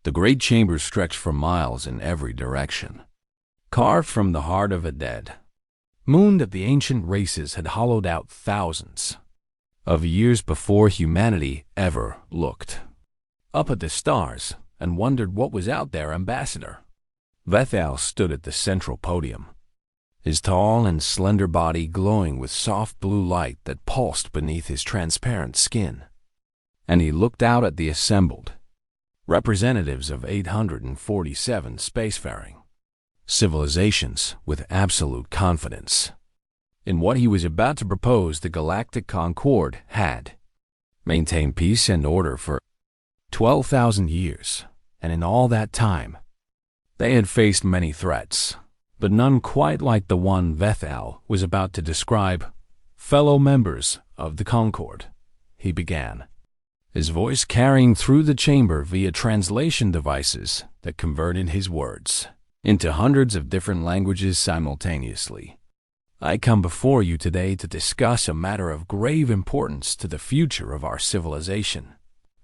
The great chamber stretched for miles in every direction, carved from the heart of a dead moon that the ancient races had hollowed out thousands of years before humanity ever looked up at the stars and wondered what was out there. Ambassador Vethal stood at the central podium, his tall and slender body glowing with soft blue light that pulsed beneath his transparent skin. And he looked out at the assembled representatives of 847 spacefaring civilizations with absolute confidence in what he was about to propose. The Galactic Concord had maintained peace and order for 12,000 years, and in all that time, they had faced many threats, but none quite like the one Vethal was about to describe. Fellow members of the Concord, he began, his voice carrying through the chamber via translation devices that converted his words into hundreds of different languages simultaneously. I come before you today to discuss a matter of grave importance to the future of our civilization.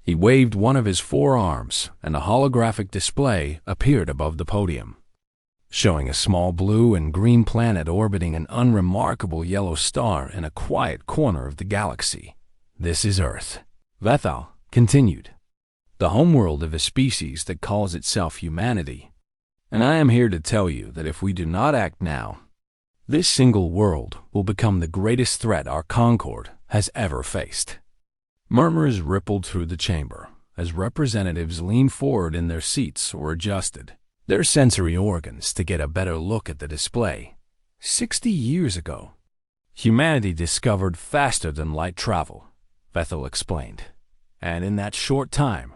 He waved one of his forearms, and a holographic display appeared above the podium, showing a small blue and green planet orbiting an unremarkable yellow star in a quiet corner of the galaxy. This is Earth, Vethal continued, the homeworld of a species that calls itself humanity. And I am here to tell you that if we do not act now, this single world will become the greatest threat our Concord has ever faced. Murmurs rippled through the chamber as representatives leaned forward in their seats or adjusted their sensory organs to get a better look at the display. 60 years ago, humanity discovered faster than light travel, Vethal explained, and in that short time,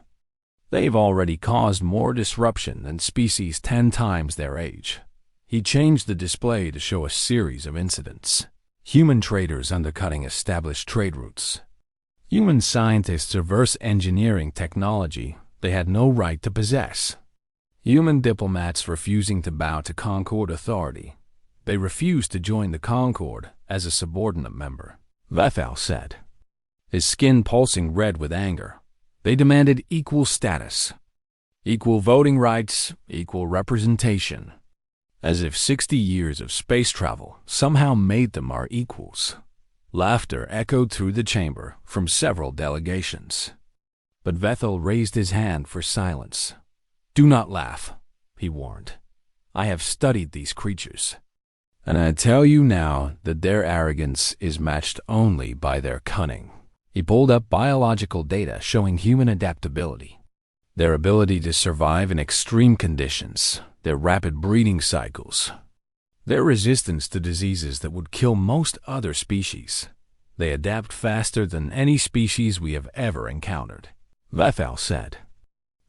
they've already caused more disruption than species 10 times their age. He changed the display to show a series of incidents. Human traders undercutting established trade routes. Human scientists reverse engineering technology they had no right to possess. Human diplomats refusing to bow to Concord authority. They refused to join the Concord as a subordinate member, Vethal said, his skin pulsing red with anger. They demanded equal status, equal voting rights, equal representation, as if 60 years of space travel somehow made them our equals. Laughter echoed through the chamber from several delegations. But Vethal raised his hand for silence. Do not laugh, he warned. I have studied these creatures, and I tell you now that their arrogance is matched only by their cunning. He pulled up biological data showing human adaptability, their ability to survive in extreme conditions, their rapid breeding cycles, their resistance to diseases that would kill most other species. They adapt faster than any species we have ever encountered, Vethal said.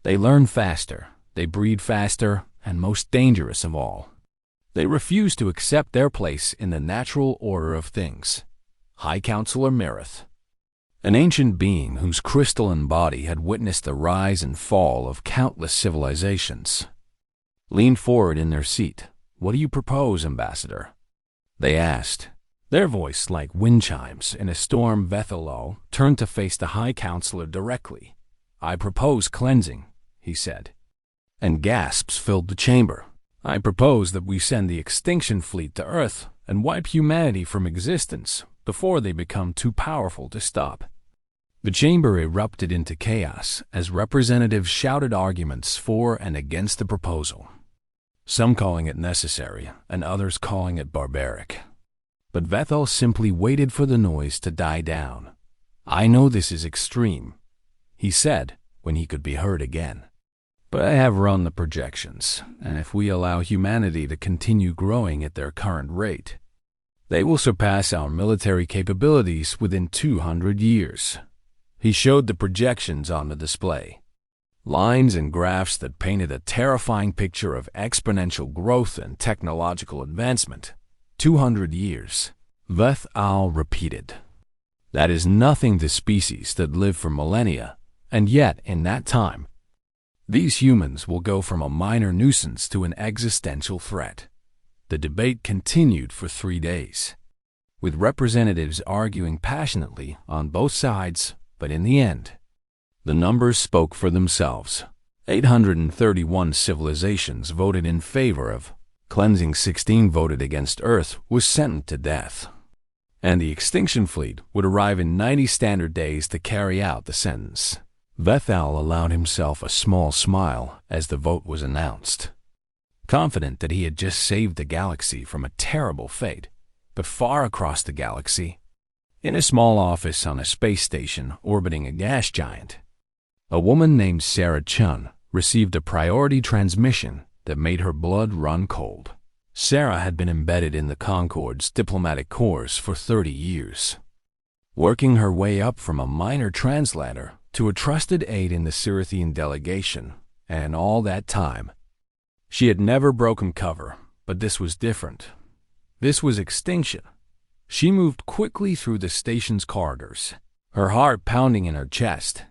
They learn faster, they breed faster, and most dangerous of all, they refuse to accept their place in the natural order of things. High Counselor Mirith, an ancient being whose crystalline body had witnessed the rise and fall of countless civilizations, leaned forward in their seat. What do you propose, Ambassador? They asked, their voice like wind chimes in a storm. Vethal turned to face the High Counselor directly. I propose cleansing, he said, and gasps filled the chamber. I propose that we send the extinction fleet to Earth and wipe humanity from existence before they become too powerful to stop. The chamber erupted into chaos as representatives shouted arguments for and against the proposal, some calling it necessary and others calling it barbaric. But Vethal simply waited for the noise to die down. I know this is extreme, he said when he could be heard again. But I have run the projections, and if we allow humanity to continue growing at their current rate, they will surpass our military capabilities within 200 years. He showed the projections on the display, lines and graphs that painted a terrifying picture of exponential growth and technological advancement. 200 years, Vethal repeated. That is nothing to species that live for millennia, and yet in that time, these humans will go from a minor nuisance to an existential threat. The debate continued for 3 days, with representatives arguing passionately on both sides, but in the end, the numbers spoke for themselves. 831 civilizations voted in favor of cleansing, 16 voted against. Earth was sentenced to death, and the extinction fleet would arrive in 90 standard days to carry out the sentence. Vethal allowed himself a small smile as the vote was announced, confident that he had just saved the galaxy from a terrible fate. But far across the galaxy, in a small office on a space station orbiting a gas giant, a woman named Sarah Chun received a priority transmission that made her blood run cold. Sarah had been embedded in the Concord's diplomatic corps for 30 years, working her way up from a minor translator to a trusted aide in the Cyrithian delegation, and all that time, she had never broken cover. But this was different. This was extinction. She moved quickly through the station's corridors, her heart pounding in her chest,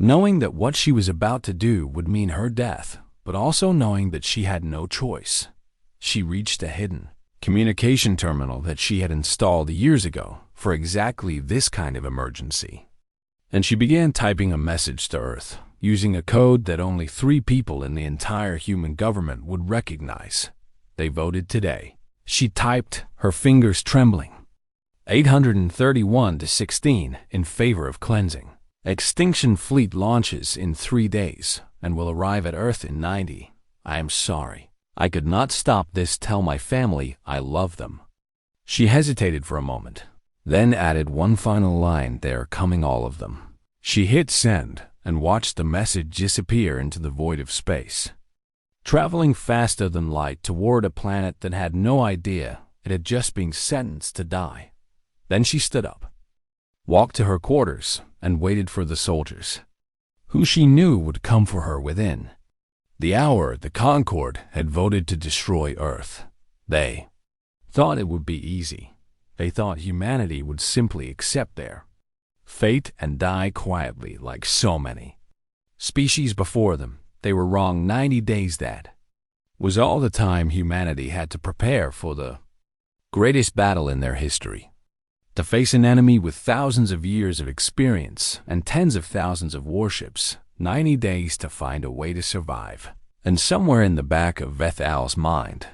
knowing that what she was about to do would mean her death, but also knowing that she had no choice. She reached a hidden communication terminal that she had installed years ago for exactly this kind of emergency, and she began typing a message to Earth, using a code that only 3 people in the entire human government would recognize. They voted today. She typed, her fingers trembling. 831 to 16 in favor of cleansing. Extinction fleet launches in 3 days and will arrive at Earth in 90. I am sorry. I could not stop this. Tell my family I love them. She hesitated for a moment, then added one final line. They're coming, all of them. She hit send and watched the message disappear into the void of space, traveling faster than light toward a planet that had no idea it had just been sentenced to die. Then she stood up, walked to her quarters, and waited for the soldiers, who she knew would come for her within the hour. The Concord had voted to destroy Earth. They thought it would be easy. They thought humanity would simply accept their fate and die quietly like so many species before them. They were wrong. 90 days, that was all the time humanity had to prepare for the greatest battle in their history, to face an enemy with thousands of years of experience and tens of thousands of warships. 90 days to find a way to survive. And somewhere in the back of Vethal's mind,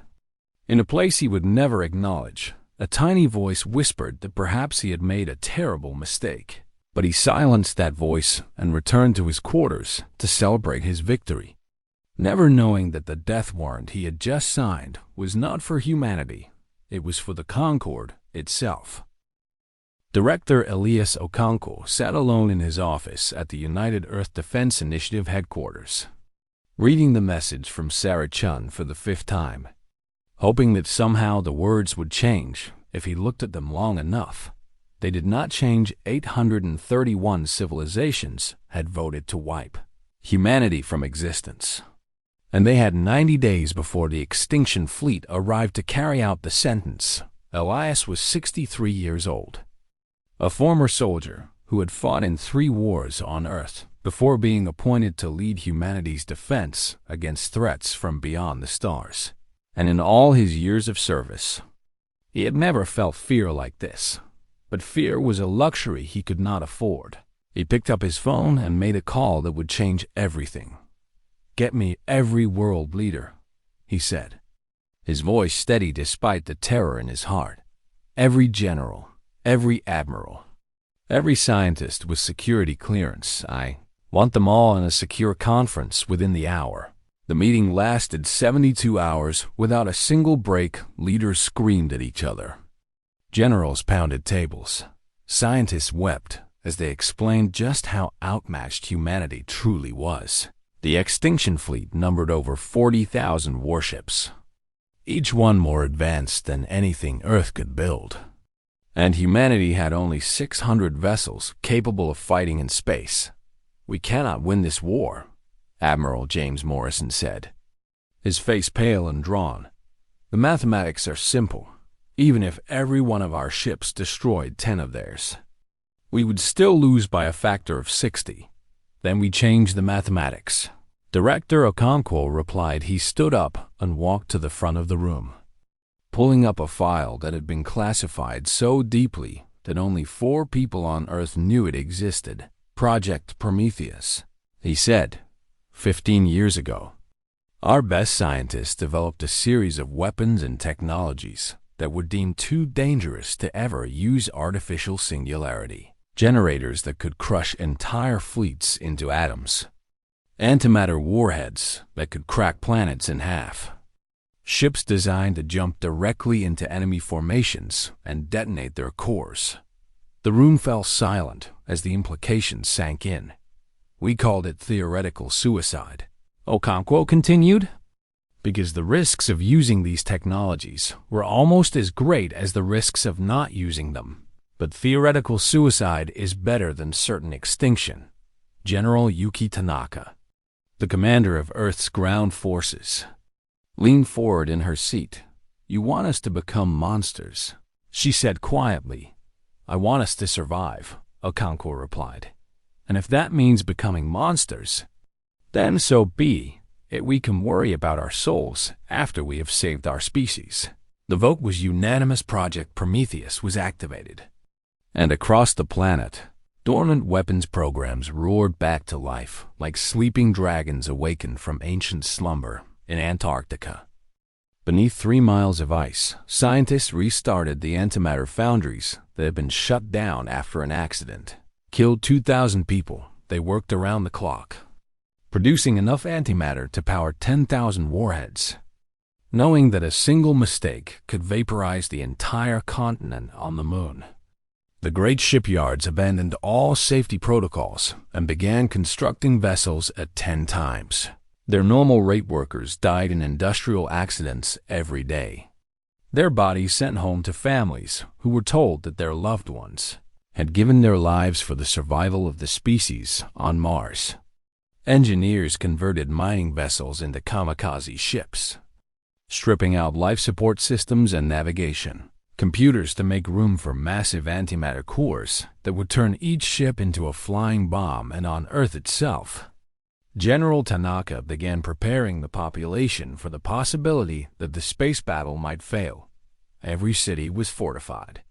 in a place he would never acknowledge, a tiny voice whispered that perhaps he had made a terrible mistake. But he silenced that voice and returned to his quarters to celebrate his victory, never knowing that the death warrant he had just signed was not for humanity. It was for the Concord itself. Director Elias Okonkwo sat alone in his office at the United Earth Defense Initiative headquarters, reading the message from Sarah Chun for the 5th time, hoping that somehow the words would change if he looked at them long enough. They did not change. 831 civilizations had voted to wipe humanity from existence, and they had 90 days before the extinction fleet arrived to carry out the sentence. Elias was 63 years old, a former soldier who had fought in 3 wars on Earth before being appointed to lead humanity's defense against threats from beyond the stars. And in all his years of service, he had never felt fear like this. But fear was a luxury he could not afford. He picked up his phone and made a call that would change everything. "Get me every world leader," he said, his voice steady despite the terror in his heart. "Every general, every admiral, every scientist with security clearance. I want them all in a secure conference within the hour." The meeting lasted 72 hours without a single break. Leaders screamed at each other. Generals pounded tables. Scientists wept as they explained just how outmatched humanity truly was. The extinction fleet numbered over 40,000 warships, each one more advanced than anything Earth could build. And humanity had only 600 vessels capable of fighting in space. "We cannot win this war," Admiral James Morrison said, his face pale and drawn. "The mathematics are simple. Even if every one of our ships destroyed 10 of theirs, we would still lose by a factor of 60. Then we changed the mathematics." Director Okonkwo replied. He stood up and walked to the front of the room, pulling up a file that had been classified so deeply that only 4 people on Earth knew it existed. "Project Prometheus," he said, 15 years ago, our best scientists developed a series of weapons and technologies that were deemed too dangerous to ever use artificial singularity. Generators that could crush entire fleets into atoms. Antimatter warheads that could crack planets in half. Ships designed to jump directly into enemy formations and detonate their cores. The room fell silent as the implications sank in. We called it theoretical suicide. Okonkwo continued, because the risks of using these technologies were almost as great as the risks of not using them. But theoretical suicide is better than certain extinction. General Yuki Tanaka, the commander of Earth's ground forces, leaned forward in her seat. "You want us to become monsters," she said quietly. "I want us to survive," Okonkwo replied. "And if that means becoming monsters, then so be it. We can worry about our souls after we have saved our species." The vote was unanimous. Project Prometheus was activated. And across the planet, dormant weapons programs roared back to life like sleeping dragons awakened from ancient slumber in Antarctica. Beneath 3 miles of ice, scientists restarted the antimatter foundries that had been shut down after an accident. Killed 2,000 people. They worked around the clock, producing enough antimatter to power 10,000 warheads, knowing that a single mistake could vaporize the entire continent on the moon. The great shipyards abandoned all safety protocols and began constructing vessels at 10 times. Their normal rate workers died in industrial accidents every day. Their bodies sent home to families who were told that their loved ones had given their lives for the survival of the species on Mars. Engineers converted mining vessels into kamikaze ships, stripping out life support systems and navigation. Computers to make room for massive antimatter cores that would turn each ship into a flying bomb and on Earth itself. General Tanaka began preparing the population for the possibility that the space battle might fail. Every city was fortified.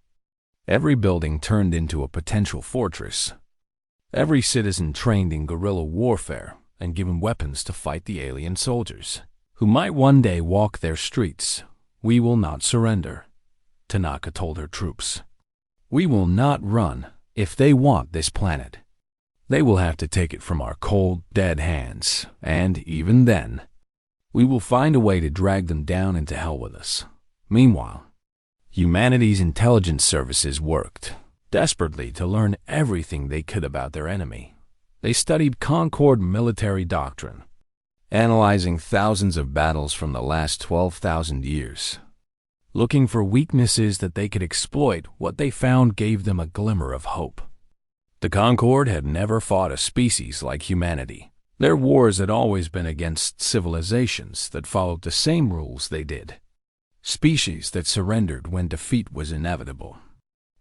Every building turned into a potential fortress. Every citizen trained in guerrilla warfare and given weapons to fight the alien soldiers, who might one day walk their streets. "We will not surrender," Tanaka told her troops. "We will not run. If they want this planet, they will have to take it from our cold, dead hands, and even then, we will find a way to drag them down into hell with us." Meanwhile, humanity's intelligence services worked desperately to learn everything they could about their enemy. They studied Concord military doctrine, analyzing thousands of battles from the last 12,000 years. Looking for weaknesses that they could exploit. What they found gave them a glimmer of hope. The Concord had never fought a species like humanity. Their wars had always been against civilizations that followed the same rules they did. Species that surrendered when defeat was inevitable,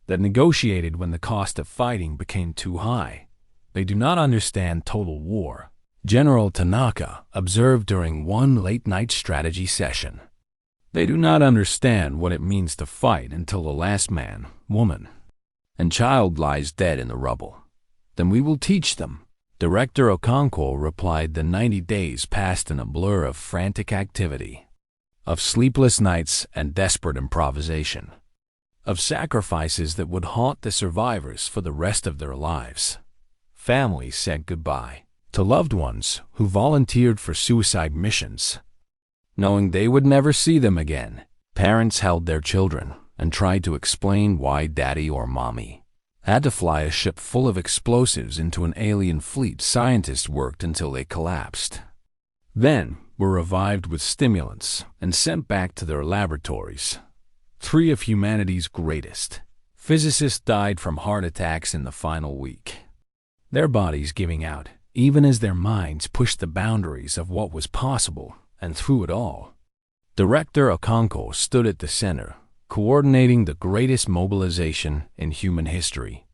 that negotiated when the cost of fighting became too high. They do not understand total war, General Tanaka observed during one late-night strategy session. They do not understand what it means to fight until the last man, woman, and child lies dead in the rubble. Then we will teach them. Director Okonkwo replied. The 90 days passed in a blur of frantic activity, of sleepless nights and desperate improvisation, of sacrifices that would haunt the survivors for the rest of their lives. Families said goodbye to loved ones who volunteered for suicide missions, knowing they would never see them again. Parents held their children and tried to explain why daddy or mommy had to fly a ship full of explosives into an alien fleet. Scientists worked until they collapsed, then were revived with stimulants and sent back to their laboratories. 3 of humanity's greatest physicists died from heart attacks in the final week, their bodies giving out even as their minds pushed the boundaries of what was possible. And through it all, Director Okonkwo stood at the center, coordinating the greatest mobilization in human history,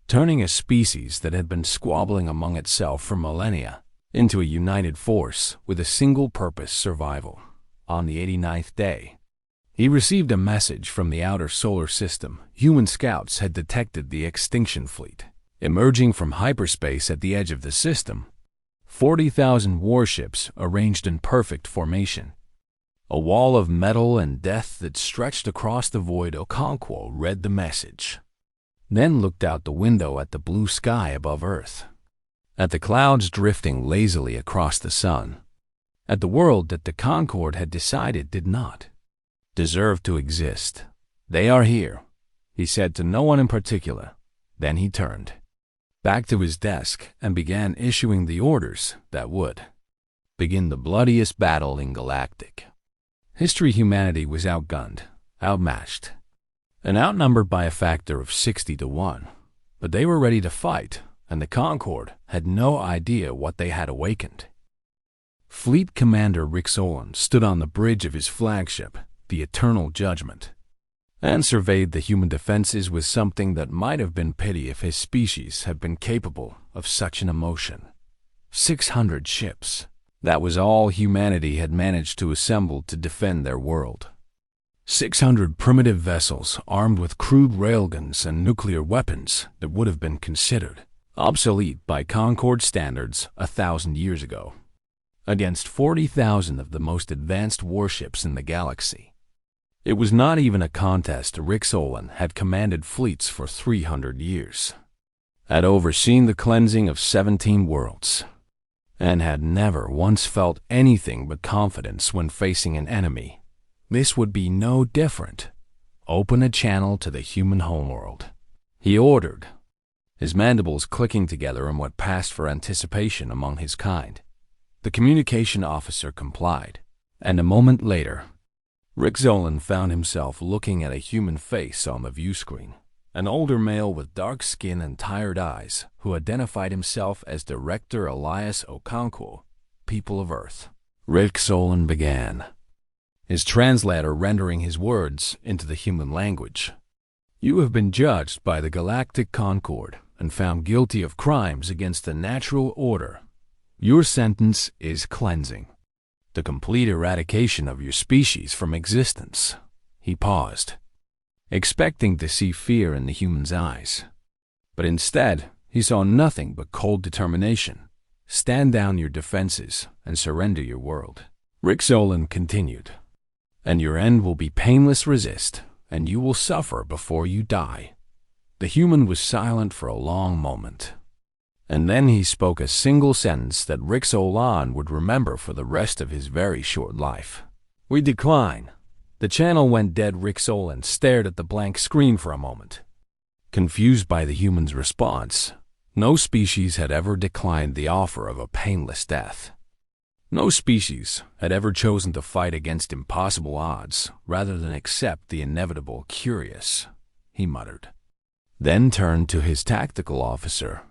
turning a species that had been squabbling among itself for millennia into a united force with a single purpose: survival. On the 89th day, he received a message from the outer solar system. Human scouts had detected the extinction fleet emerging from hyperspace at the edge of the system. 40,000 warships arranged in perfect formation. A wall of metal and death that stretched across the void. Okonkwo read the message, then looked out the window at the blue sky above Earth, at the clouds drifting lazily across the sun, at the world that the Concord had decided did not deserve to exist. "They are here," he said to no one in particular. Then he turned back to his desk and began issuing the orders that would begin the bloodiest battle in galactic history. Humanity was outgunned, outmatched, and outnumbered by a factor of 60 to 1. But they were ready to fight, and the Concord had no idea what they had awakened. Fleet Commander Rick Solon stood on the bridge of his flagship, the Eternal Judgment, and surveyed the human defenses with something that might have been pity if his species had been capable of such an emotion. 600 ships. That was all humanity had managed to assemble to defend their world. 600 primitive vessels armed with crude railguns and nuclear weapons that would have been considered obsolete by Concord standards 1,000 years ago, against 40,000 of the most advanced warships in the galaxy. It was not even a contest. Rick Solon had commanded fleets for 300 years, had overseen the cleansing of 17 worlds, and had never once felt anything but confidence when facing an enemy. This would be no different. "Open a channel to the human homeworld," he ordered, his mandibles clicking together in what passed for anticipation among his kind. The communication officer complied, and a moment later, Rick Solon found himself looking at a human face on the view screen, an older male with dark skin and tired eyes, who identified himself as Director Elias Okonkwo, People of Earth. Rick Solon began, his translator rendering his words into the human language. "You have been judged by the Galactic Concord and found guilty of crimes against the natural order. Your sentence is cleansing, the complete eradication of your species from existence." He paused, expecting to see fear in the human's eyes. But instead, he saw nothing but cold determination. "Stand down your defenses and surrender your world." Rick Solon continued, "And your end will be painless. Resist, and you will suffer before you die." The human was silent for a long moment, and then he spoke a single sentence that Rick Solon would remember for the rest of his very short life. "We decline." The channel went dead. Rick Solon stared at the blank screen for a moment, confused by the human's response. No species had ever declined the offer of a painless death. No species had ever chosen to fight against impossible odds rather than accept the inevitable. "Curious," he muttered, then turned to his tactical officer.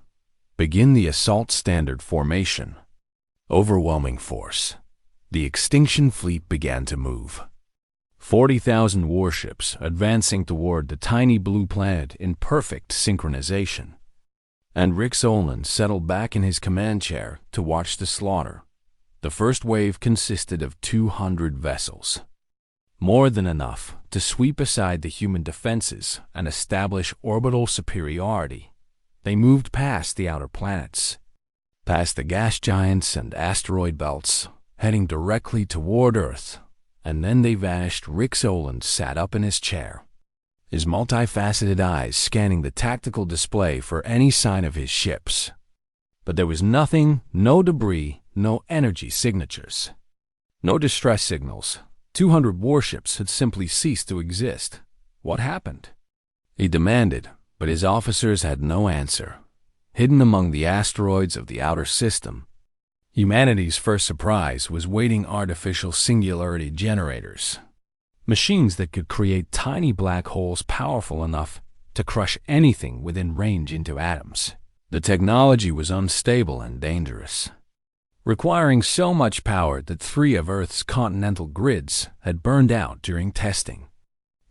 "Begin the assault standard formation." Overwhelming force. The extinction fleet began to move. 40,000 warships advancing toward the tiny blue planet in perfect synchronization. And Rick Solon settled back in his command chair to watch the slaughter. The first wave consisted of 200 vessels, more than enough to sweep aside the human defenses and establish orbital superiority. They moved past the outer planets, past the gas giants and asteroid belts, heading directly toward Earth, and then they vanished. Rick Solon sat up in his chair, his multifaceted eyes scanning the tactical display for any sign of his ships. But there was nothing, no debris, no energy signatures, no distress signals. 200 warships had simply ceased to exist. What happened? He demanded, but his officers had no answer. Hidden among the asteroids of the outer system, humanity's first surprise was waiting artificial singularity generators, machines that could create tiny black holes powerful enough to crush anything within range into atoms. The technology was unstable and dangerous, requiring so much power that 3 of Earth's continental grids had burned out during testing.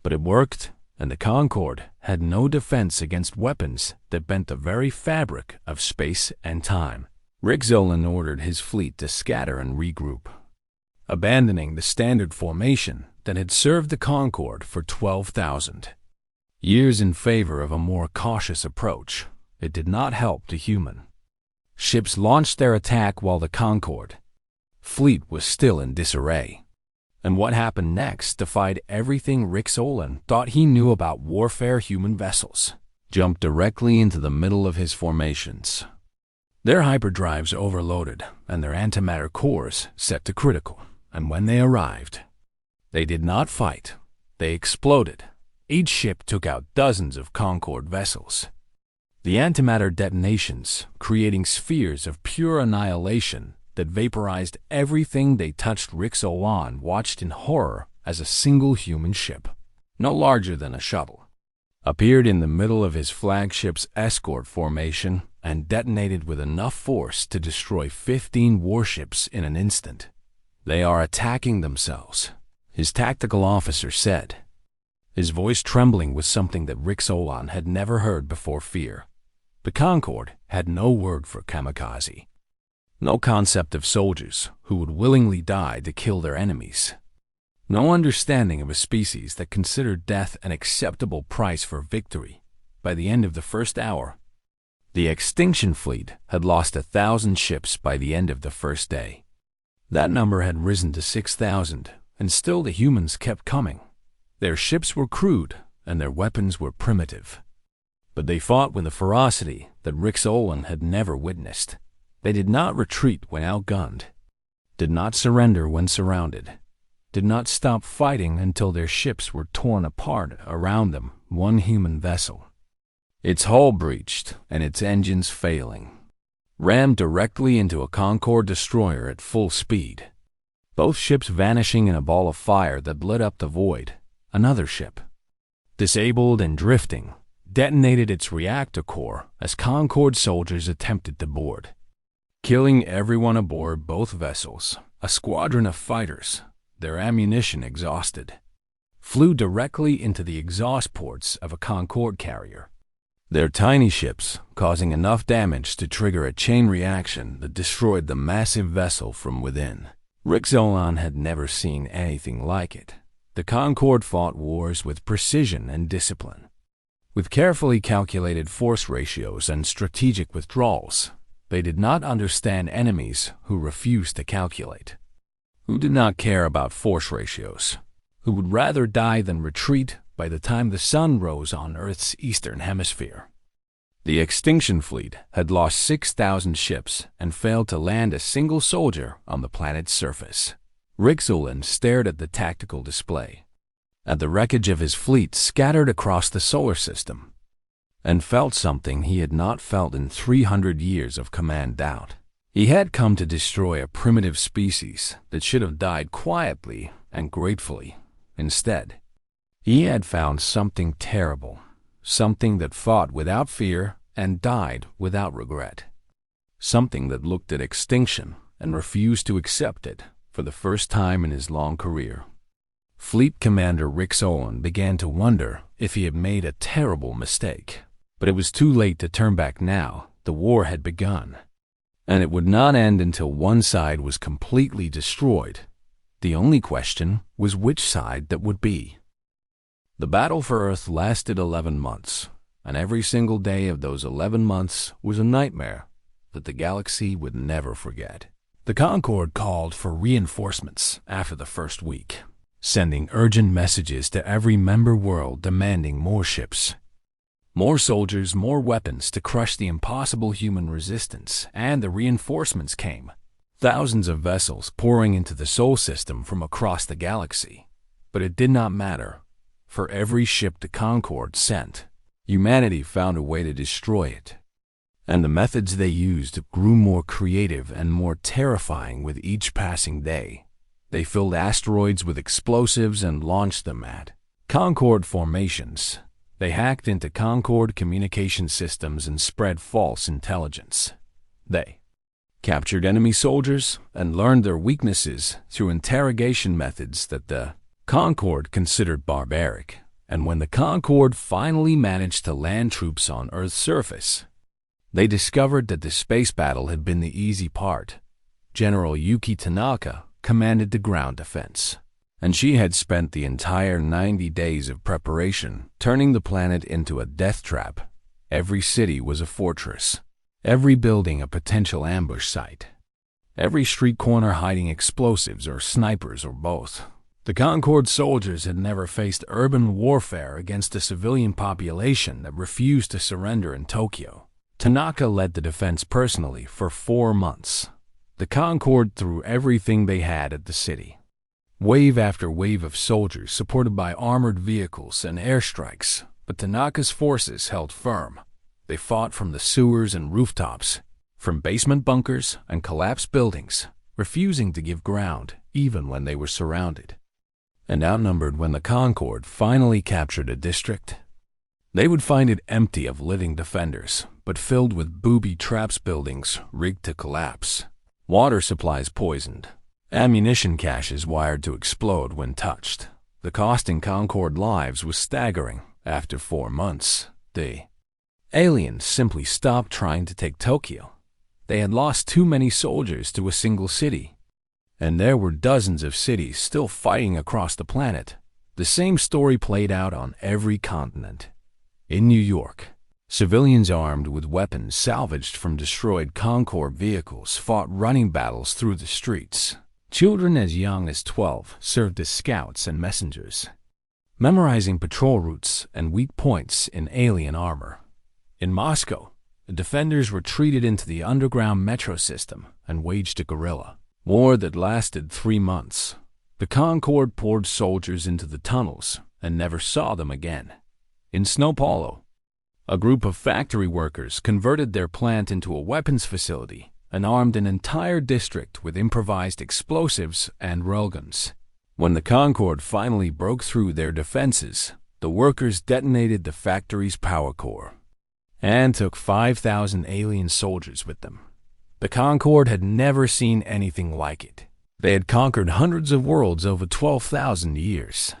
But it worked, and the Concord had no defense against weapons that bent the very fabric of space and time. Rick Solon ordered his fleet to scatter and regroup, abandoning the standard formation that had served the Concord for 12,000 years in favor of a more cautious approach. It did not help the human. Ships launched their attack while the Concord fleet was still in disarray. And what happened next defied everything Rick Solon thought he knew about warfare. Human vessels jumped directly into the middle of his formations. Their hyperdrives overloaded and their antimatter cores set to critical. And when they arrived, they did not fight. They exploded. Each ship took out dozens of Concord vessels. The antimatter detonations, creating spheres of pure annihilation that vaporized everything they touched. Rick Solon watched in horror as a single human ship, no larger than a shuttle, appeared in the middle of his flagship's escort formation and detonated with enough force to destroy 15 warships in an instant. "They are attacking themselves," his tactical officer said, his voice trembling with something that Rick Solon had never heard before: fear. The Concord had no word for kamikaze, no concept of soldiers who would willingly die to kill their enemies, no understanding of a species that considered death an acceptable price for victory. By the end of the first hour, the extinction fleet had lost 1,000 ships. By the end of the first day, that number had risen to 6,000, and still the humans kept coming. Their ships were crude, and their weapons were primitive. But they fought with a ferocity that Rick Solon had never witnessed. They did not retreat when outgunned, did not surrender when surrounded, did not stop fighting until their ships were torn apart around them. One human vessel, its hull breached and its engines failing, rammed directly into a Concord destroyer at full speed, both ships vanishing in a ball of fire that lit up the void. Another ship, disabled and drifting, detonated its reactor core as Concord soldiers attempted to board, killing everyone aboard both vessels. A squadron of fighters, their ammunition exhausted, flew directly into the exhaust ports of a Concord carrier, their tiny ships causing enough damage to trigger a chain reaction that destroyed the massive vessel from within. Rick Solon had never seen anything like it. The Concord fought wars with precision and discipline, with carefully calculated force ratios and strategic withdrawals. They did not understand enemies who refused to calculate, who did not care about force ratios, who would rather die than retreat by the time the sun rose on Earth's eastern hemisphere. The extinction fleet had lost 6,000 ships and failed to land a single soldier on the planet's surface. Rick Solon stared at the tactical display, at the wreckage of his fleet scattered across the solar system, and felt something he had not felt in 300 years of command doubt. He had come to destroy a primitive species that should have died quietly and gratefully. Instead, he had found something terrible, something that fought without fear and died without regret, something that looked at extinction and refused to accept it for the first time in his long career. Fleet Commander Rick Solon began to wonder if he had made a terrible mistake. But it was too late to turn back now. The war had begun, and it would not end until one side was completely destroyed. The only question was which side that would be. The battle for Earth lasted 11 months, and every single day of those 11 months was a nightmare that the galaxy would never forget. The Concord called for reinforcements after the first week, sending urgent messages to every member world demanding more ships, more soldiers, more weapons to crush the impossible human resistance. And the reinforcements came. Thousands of vessels pouring into the Sol system from across the galaxy. But it did not matter. For every ship the Concord sent, humanity found a way to destroy it. And the methods they used grew more creative and more terrifying with each passing day. They filled asteroids with explosives and launched them at Concord formations. They hacked into Concord communication systems and spread false intelligence. They captured enemy soldiers and learned their weaknesses through interrogation methods that the Concord considered barbaric. And when the Concord finally managed to land troops on Earth's surface, they discovered that the space battle had been the easy part. General Yuki Tanaka commanded the ground defense, and she had spent the entire 90 days of preparation turning the planet into a death trap. Every city was a fortress. every building a potential ambush site, every street corner hiding explosives or snipers or both. The Concord soldiers had never faced urban warfare against a civilian population that refused to surrender in Tokyo. Tanaka led the defense personally for 4 months. The Concord threw everything they had at the city. Wave after wave of soldiers supported by armored vehicles and airstrikes, but Tanaka's forces held firm. They fought from the sewers and rooftops, from basement bunkers and collapsed buildings, refusing to give ground even when they were surrounded. And outnumbered when the Concord finally captured a district, they would find it empty of living defenders, but filled with booby traps, buildings rigged to collapse, water supplies poisoned, ammunition caches wired to explode when touched. The cost in Concord lives was staggering. After 4 months, the aliens simply stopped trying to take Tokyo. They had lost too many soldiers to a single city. And there were dozens of cities still fighting across the planet. The same story played out on every continent. In New York, civilians armed with weapons salvaged from destroyed Concord vehicles fought running battles through the streets. Children as young as 12 served as scouts and messengers, memorizing patrol routes and weak points in alien armor. In Moscow, the defenders retreated into the underground metro system and waged a guerrilla war that lasted 3 months. The Concord poured soldiers into the tunnels and never saw them again. In São Paulo, a group of factory workers converted their plant into a weapons facility and armed an entire district with improvised explosives and railguns. When the Concord finally broke through their defenses, the workers detonated the factory's power core and took 5,000 alien soldiers with them. The Concord had never seen anything like it. They had conquered hundreds of worlds over 12,000 years,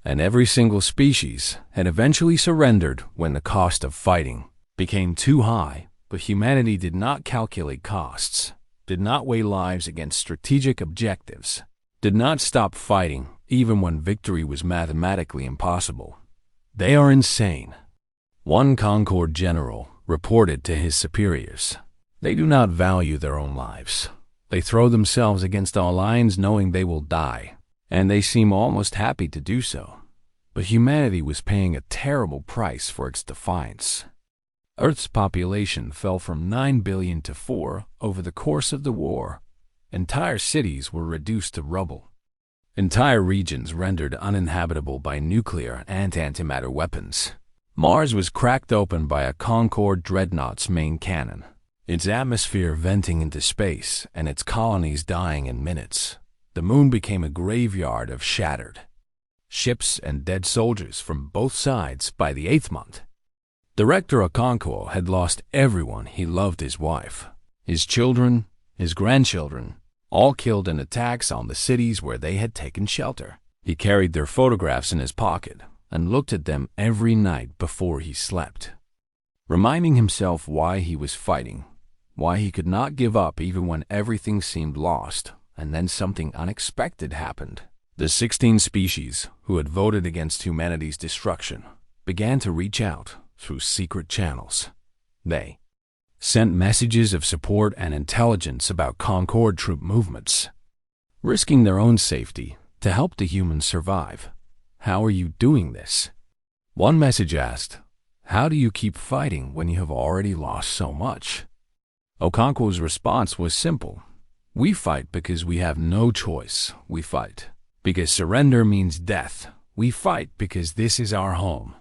and every single species had eventually surrendered when the cost of fighting became too high. But humanity did not calculate costs, did not weigh lives against strategic objectives, did not stop fighting even when victory was mathematically impossible. They are insane. One Concord general reported to his superiors, "They do not value their own lives. They throw themselves against all lines knowing they will die, and they seem almost happy to do so." But humanity was paying a terrible price for its defiance. Earth's population fell from 9 billion to 4 over the course of the war. Entire cities were reduced to rubble. Entire regions rendered uninhabitable by nuclear and antimatter weapons. Mars was cracked open by a Concord dreadnought's main cannon, its atmosphere venting into space and its colonies dying in minutes. The moon became a graveyard of shattered ships and dead soldiers from both sides by the 8th month. Director Okonkwo had lost everyone he loved: his wife, his children, his grandchildren, all killed in attacks on the cities where they had taken shelter. He carried their photographs in his pocket and looked at them every night before he slept, reminding himself why he was fighting, why he could not give up even when everything seemed lost. And then something unexpected happened. The 16 species who had voted against humanity's destruction began to reach out through secret channels. They sent messages of support and intelligence about Concord troop movements, risking their own safety to help the humans survive. "How are you doing this?" One message asked. "How do you keep fighting when you have already lost so much?" Okonkwo's response was simple. "We fight because we have no choice. We fight because surrender means death. We fight because this is our home,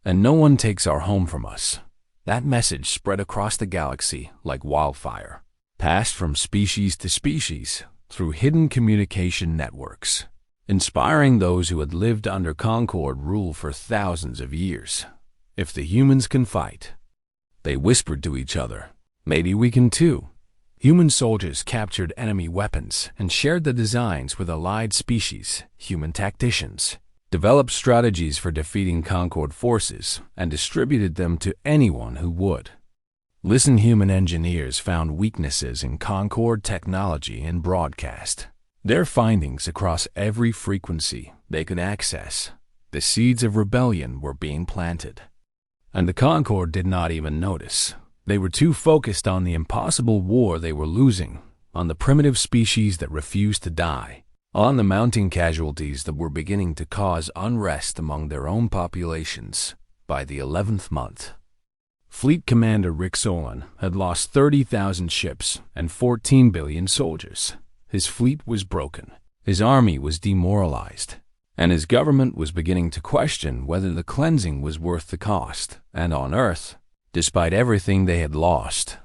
and no one takes our home from us." That message spread across the galaxy like wildfire, passed from species to species through hidden communication networks, inspiring those who had lived under Concord rule for thousands of years. If the humans can fight, they whispered to each other, maybe we can too. Human soldiers captured enemy weapons and shared the designs with allied species. Human tacticians developed strategies for defeating Concord forces and distributed them to anyone who would. Listen, human engineers found weaknesses in Concord technology and broadcast. Their findings across every frequency they could access. The seeds of rebellion were being planted. And the Concord did not even notice. They were too focused on the impossible war they were losing, on the primitive species that refused to die, on the mounting casualties that were beginning to cause unrest among their own populations. By the 11th month, Fleet Commander Rick Solon had lost 30,000 ships and 14 billion soldiers. His fleet was broken, his army was demoralized, and his government was beginning to question whether the cleansing was worth the cost. And on Earth, despite everything they had lost,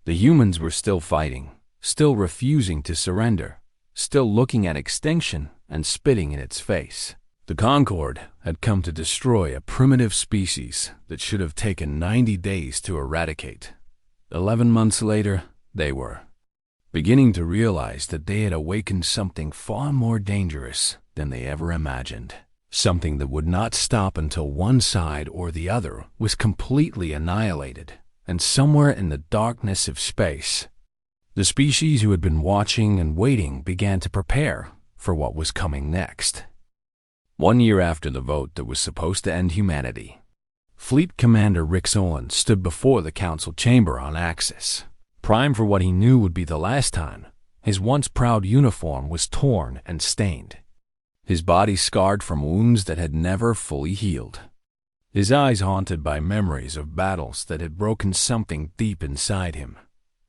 the humans were still fighting, still refusing to surrender, still looking at extinction and spitting in its face. The Concord had come to destroy a primitive species that should have taken 90 days to eradicate. 11 months later, they were beginning to realize that they had awakened something far more dangerous than they ever imagined. Something that would not stop until one side or the other was completely annihilated, and somewhere in the darkness of space, the species who had been watching and waiting began to prepare for what was coming next. 1 year after the vote that was supposed to end humanity, Fleet Commander Rick Solon stood before the council chamber on Axis, primed for what he knew would be the last time. His once proud uniform was torn and stained, his body scarred from wounds that had never fully healed, his eyes haunted by memories of battles that had broken something deep inside him.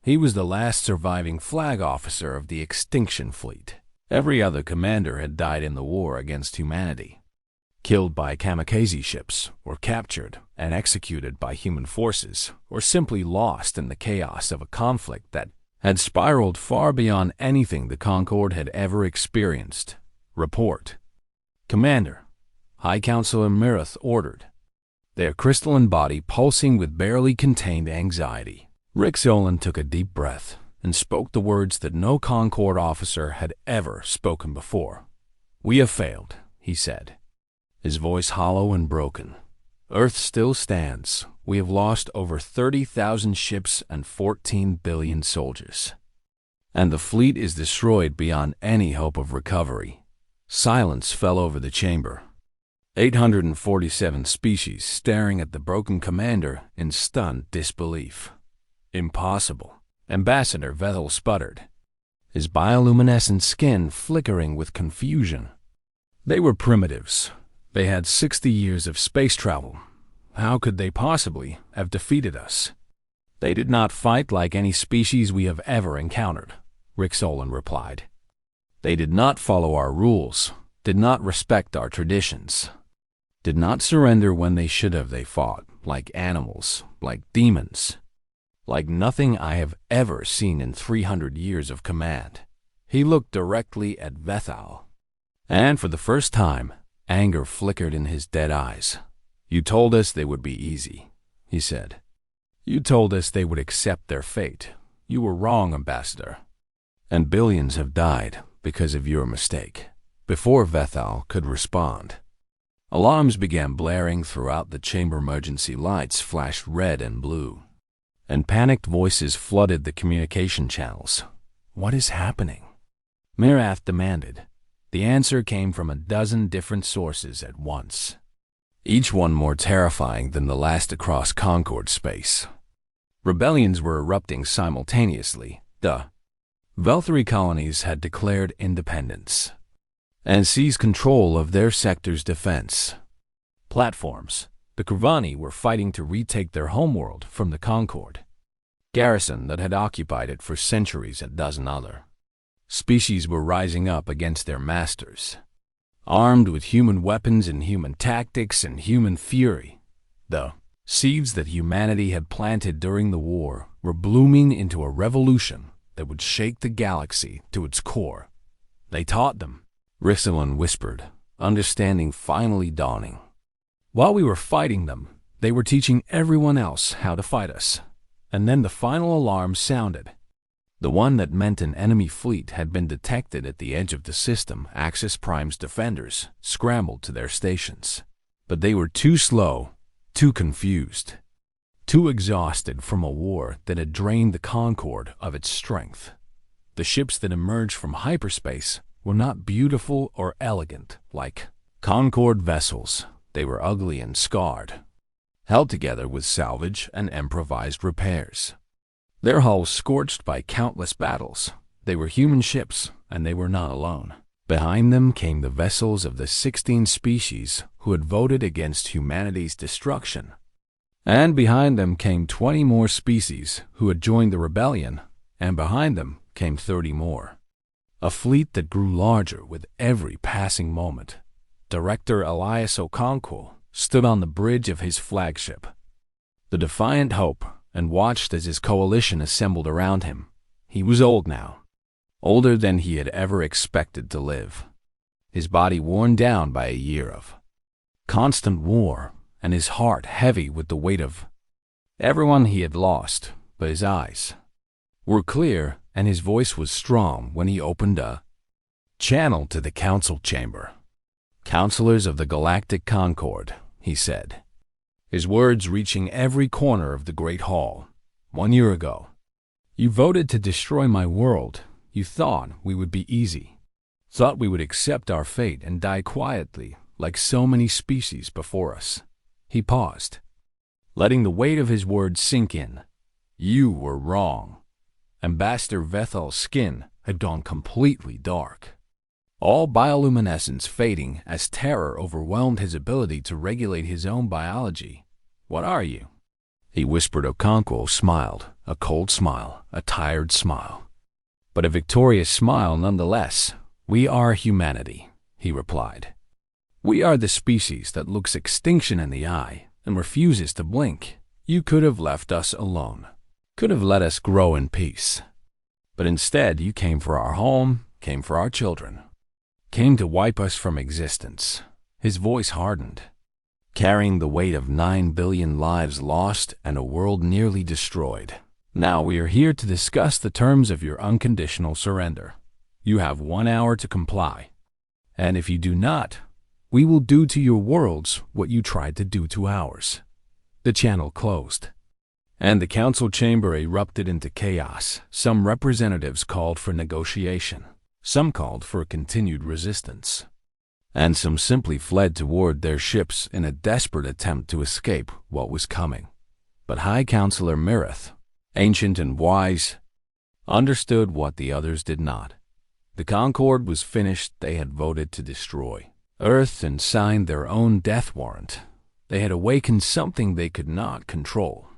He was the last surviving flag officer of the Extinction Fleet. Every other commander had died in the war against humanity, killed by kamikaze ships, or captured and executed by human forces, or simply lost in the chaos of a conflict that had spiraled far beyond anything the Concord had ever experienced. Report. Commander, High Counselor Mirith ordered, their crystalline body pulsing with barely contained anxiety. Rick Solon took a deep breath and spoke the words that no Concord officer had ever spoken before. "We have failed," he said, his voice hollow and broken. "Earth still stands. We have lost over 30,000 ships and 14 billion soldiers. And the fleet is destroyed beyond any hope of recovery." Silence fell over the chamber. 847 species staring at the broken commander in stunned disbelief. "Impossible," Ambassador Vethel sputtered, his bioluminescent skin flickering with confusion. "They were primitives. They had 60 years of space travel. How could they possibly have defeated us?" "They did not fight like any species we have ever encountered," Rick Solon replied. "They did not follow our rules, did not respect our traditions, did not surrender when they should have. They fought like animals, like demons, like nothing I have ever seen in 300 years of command." He looked directly at Vethal, and for the first time, anger flickered in his dead eyes. "You told us they would be easy," he said. "You told us they would accept their fate. You were wrong, Ambassador. And billions have died because of your mistake." Before Vethal could respond, alarms began blaring throughout the chamber. Emergency lights flashed red and blue, and panicked voices flooded the communication channels. "What is happening?" Mirath demanded. The answer came from a dozen different sources at once, each one more terrifying than the last across Concord space. Rebellions were erupting simultaneously. The Velthari colonies had declared independence and seized control of their sector's defense platforms. The Kurvani were fighting to retake their homeworld from the Concord garrison that had occupied it for centuries. A dozen other species were rising up against their masters, armed with human weapons and human tactics and human fury. The seeds that humanity had planted during the war were blooming into a revolution that would shake the galaxy to its core. "They taught them," Rissalon whispered, understanding finally dawning. "While we were fighting them, they were teaching everyone else how to fight us." And then the final alarm sounded. The one that meant an enemy fleet had been detected at the edge of the system. Axis Prime's defenders scrambled to their stations, but they were too slow, too confused, too exhausted from a war that had drained the Concord of its strength. The ships that emerged from hyperspace were not beautiful or elegant like Concord vessels. They were ugly and scarred, held together with salvage and improvised repairs. Their hulls scorched by countless battles. They were human ships, and they were not alone. Behind them came the vessels of the 16 species who had voted against humanity's destruction. And behind them came 20 more species who had joined the rebellion, and behind them came 30 more. A fleet that grew larger with every passing moment. Director Elias Okonkwo stood on the bridge of his flagship, the Defiant Hope, and watched as his coalition assembled around him. He was old now, older than he had ever expected to live. His body worn down by a year of constant war, and his heart heavy with the weight of everyone he had lost, but his eyes were clear and his voice was strong when he opened a channel to the council chamber. "Counselors of the Galactic Concord," he said, his words reaching every corner of the great hall. "1 year ago, you voted to destroy my world. You thought we would be easy, thought we would accept our fate and die quietly like so many species before us." He paused, letting the weight of his words sink in. "You were wrong." Ambassador Vethal's skin had gone completely dark, all bioluminescence fading as terror overwhelmed his ability to regulate his own biology. "What are you?" he whispered. Okonkwo smiled, a cold smile, a tired smile, but a victorious smile nonetheless. "We are humanity," he replied. "We are the species that looks extinction in the eye and refuses to blink. You could have left us alone, could have let us grow in peace. But instead you came for our home, came for our children, came to wipe us from existence." His voice hardened, carrying the weight of 9 billion lives lost and a world nearly destroyed. "Now we are here to discuss the terms of your unconditional surrender. You have 1 hour to comply, and if you do not, we will do to your worlds what you tried to do to ours." The channel closed, and the council chamber erupted into chaos. Some representatives called for negotiation, some called for continued resistance, and some simply fled toward their ships in a desperate attempt to escape what was coming. But High Counselor Mirith, ancient and wise, understood what the others did not. The Concord was finished. They had voted to destroy Earth and signed their own death warrant. They had awakened something they could not control,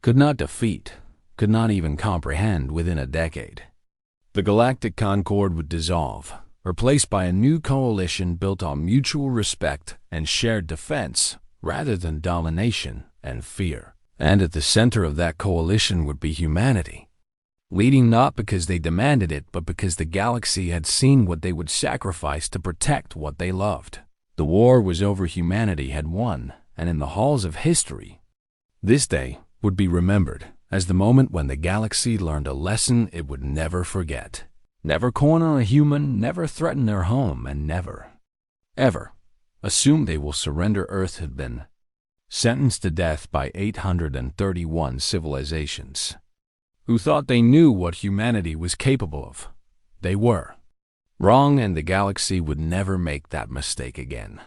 could not defeat, could not even comprehend within a decade. The Galactic Concord would dissolve, replaced by a new coalition built on mutual respect and shared defense rather than domination and fear. And at the center of that coalition would be humanity, leading not because they demanded it, but because the galaxy had seen what they would sacrifice to protect what they loved. The war was over. Humanity had won, and in the halls of history, this day would be remembered as the moment when the galaxy learned a lesson it would never forget. Never corner a human, never threaten their home, and never, ever, assume they will surrender. Earth had been sentenced to death by 831 civilizations who thought they knew what humanity was capable of. They were wrong, and the galaxy would never make that mistake again.